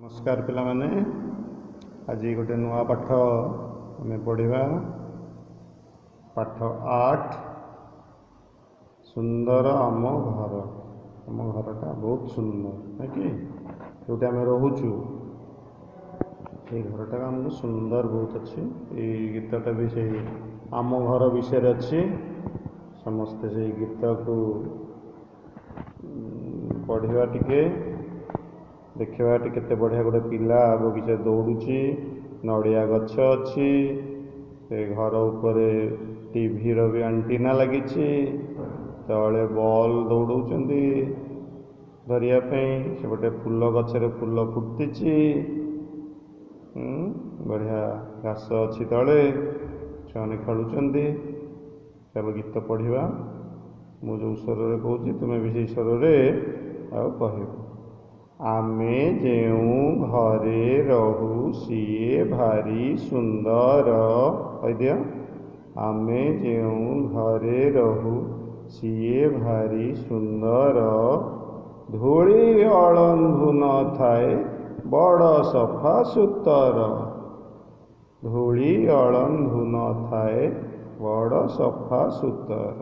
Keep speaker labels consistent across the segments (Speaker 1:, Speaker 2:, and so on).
Speaker 1: नमस्कार पिला माने आज गोटे नुआ पाठ आम पढ़ा पाठ 8 सुंदर आम घरटा बहुत सुंदर है कि जो आम रोचु ये घरटा आमको सुंदर बहुत अच्छी ये गीतटा भी से आम घर विषय अच्छी समस्ते से गीत को पढ़ा टिके देखा केते बढ़िया गोटे पिला बगीचा दौड़ुची नड़िया गछ अच्छी से घर उपर टीवी रो भी एंटीना लगी तले बॉल दौड़ौंती धरिया से गोटे फूल गचर फूल फुटी बढ़िया घास अच्छी तले छुआने खेलुंट चलो गीत पढ़ा मुझे स्वर में कहूँ तुम्हें भी से स्वर में कह आमे जेऊ घरे रहू सीए भारी सुंदर कह दिया आमे जेऊ घरे रहू सीए भारी सुंदर धूली अळंधु न थाए बड़ सफा सुतर धूली अळंधु न थाए बड़ सफा सुतर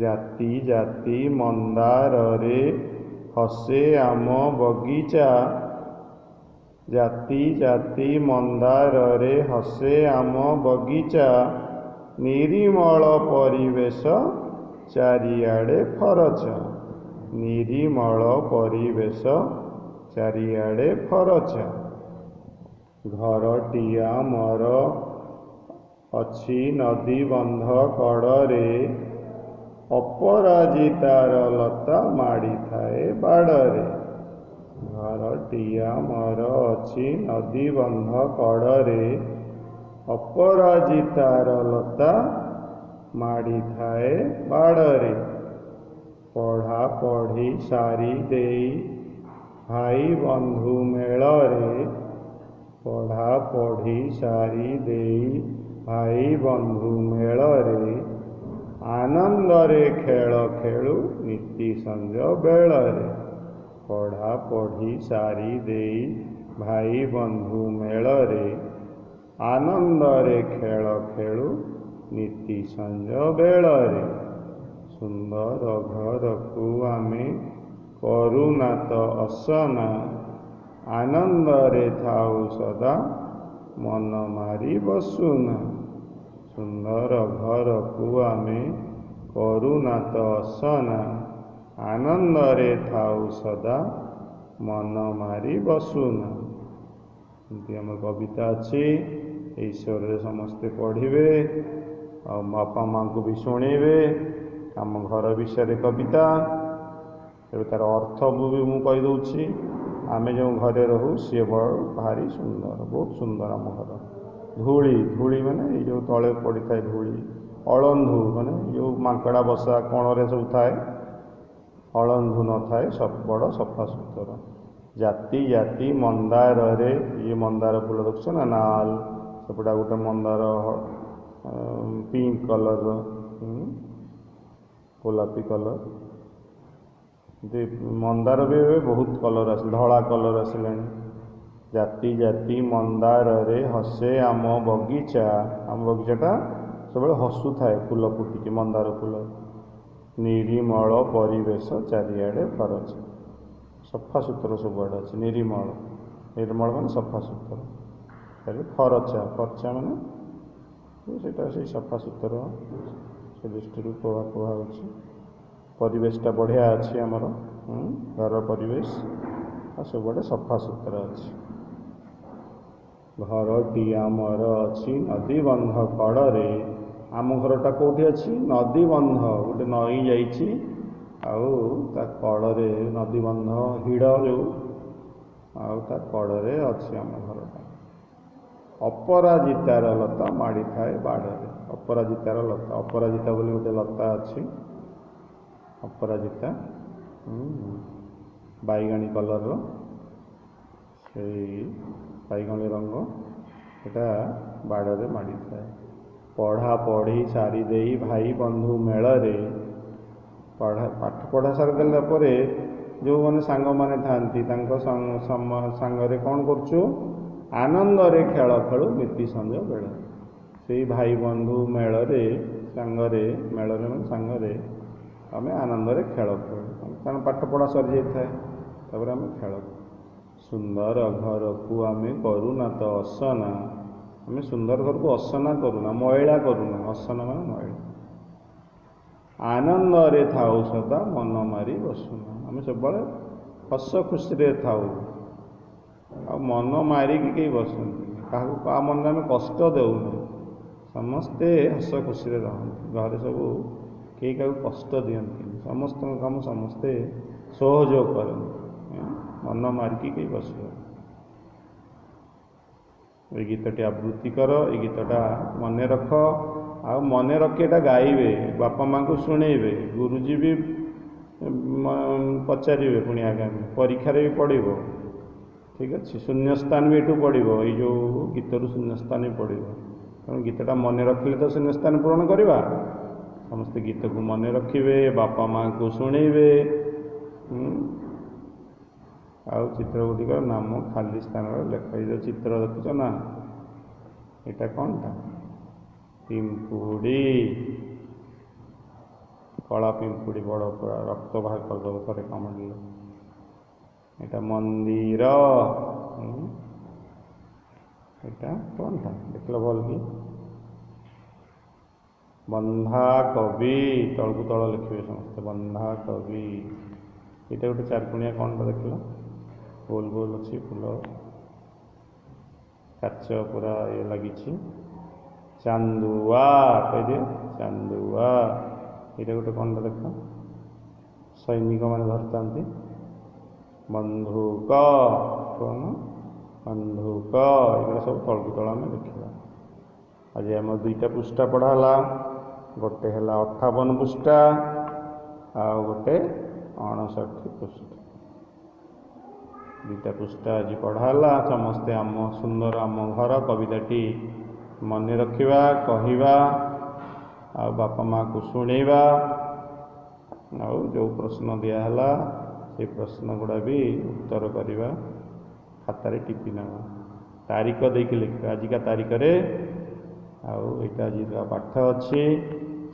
Speaker 1: जाति जाति मंदार रे हसे आम बगीचा जाति जाति मंदार रे हसे आम बगीचा निरीमल परिवेश चारिआडे फरच निरीमल परिवेश चारिआडे फरच घरटी आमर अछि नदी बंध कड़े अपराजितार लता माड़ी थाए बाड़े घरटी आमर अछि नदी बंध कड़े अपराजितार लता माड़ी थाए बाड़े पढ़ा पढ़ी सारी देई भाई बंधु मेलरे पढ़ा पढ़ी सारी देई भाई बंधु मेलरे आनंदरे खेल खेलु नीति संज बेलरे पढ़ा पढ़ी सारी देई भाई बंधु मेलरे आनंदरे खेल खेलु नीति संज बेलरे सुंदर घर को आमे करुनाथ असना आनंदरे थाउ सदा मन मारी बसुना सुंदर घर को आमे करुनाथ असना आनंदरे थाउ सदा मन मारी बसुना आम कविता अच्छी ईश्वर समस्ते पढ़े और बापा माँ को भी शुणवे आम घर विषय कविता ए तार अर्थ भी मुझे कहीदे आम जो घरे रहू सी भारी सुंदर बहुत सुंदर आम घर धूली धूली माने जो तले पड़ी था धूली अळंधु माने जो मांकड़ा बसा कण सब थाए अळंधु न थाए सब बड़ सफा सुतर जाति जाति मंदार रे ये मंदार फूल देखुच ना नाल सेपटा गोटे मंदार पिंक कलर गोलापी कलर मंदार भी बहुत कलर आस धला कलर आसला जाति जाति मंदार रे हसे आम बगीचाटा सब हसु थाए फूल फुटी मंदार फूल निरीमल परिवेश चारिआडे फरच सफा सुतर सबुआड़े अच्छे निरीमल निर्मल मान सफा सुतर फरचा फरचा माने से सफा सुतर से दृष्टि कह परिवेशटा बढ़िया अच्छी आमर घर परिवेश सबुआड़े सफा सुतर अच्छे घरटी आमर अच्छी नदी बंध कड़े आम घरटा कौटी अच्छी नदी बंध गोटे नई जाइए कड़े नदी बंध हिड़ जो आ कड़े अच्छी आम घरटा अपराजितार लता माड़ी थाए बाड़े अपराजितार लता अपराजिता बोली गोटे लता अच्छी अपराजिता बैगणी कलर से बैगणी रंग एटा बाड़े माड़ी थाए पढ़ा पढ़ी सारी देई भाई बंधु मेलरे पाठ पढ़ा सारी देला जो मैंने सांग माने थांती तांको सांगरे कौन करछु आनंदरे खेल खेलु नीति संज बेल से भाई बंधु मेलरे सांगरे मेलरे मैंने सांगरे आम आनंदरे खेल खेलु कारण पाठ पढ़ा सरी जाए तापर आम खेल सुंदर घर को आम करूना तो असना आम सुंदर घर को असना करूना मैला करूना असना मान मैला आनंद रे थाऊ सदा मन मारी बसुना आम सब हस खुशी थाऊ आ मन मारिकी कहीं बसती क्या मन आम कष्ट देना समस्ते हस खुशी रहते घर सब कई क्या कष्ट दिखती समस्त काम समस्ते सहयोग करते मन मारिकी कहीं बस ये गीतटी आवृत्ति कर ये गीतटा मन रख आ मन रखीटा गाइबे बापा माँ को शुणेबे गुरुजी भी पचारे पुणी आगामी परीक्षार भी पढ़ो ठीक अच्छे शून्यस्थान भी ये पढ़ो ये गीतर शून्यस्थान भी पढ़ो तेणु गीतटा मन रखिले तो शून्यस्थान पूरण करवा समस्त गीत को मन रखिए बापा माँ को शुणेबे आउ चित्र गुटिकर नाम खाली स्थान लेख जो चित्र देखुच ना यहाँ कौन था पिंपुड़ी कला पिंपुड़ी बड़ पूरा रक्त बाहर करदे थे कमेंट यहाँ मंदिर यहाँ कौन था देख लो भल कि बंधा कवि तल को तल लिखे समस्ते बंधा कवि यहाँ गोटे चारकुणिया कौन टा देख लो गोल गोल अच्छी फुल काच पूरा ये लगी चांदुआ कह चांदुआ ये गोटे कौन टा देख सैनिक मैंने धरता बंधुक कौन बंधुक ये सब तल को तल आम देखा आज आम दुईटा पृष्ठा पढ़ाला गोटे है 58 पृष्ठा आ गोटे 59 पृष्ठा दुईटा पृष्ठा आज पढ़ाला समस्ते आम सुंदर आम घर कविताटी मन रखा कहवा आ बापा माँ को शुणेबा आ जो प्रश्न दिहला से प्रश्न गुड़ा भी उत्तर करवा खातार टिपि नवा तारीख देख लिखा आजिका तारीख रे आईटा आज पाठ अच्छी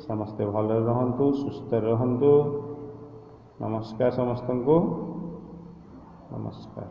Speaker 1: समस्ते भल रहतु सुस्थ रहतु नमस्कार समस्त को नमस्कार।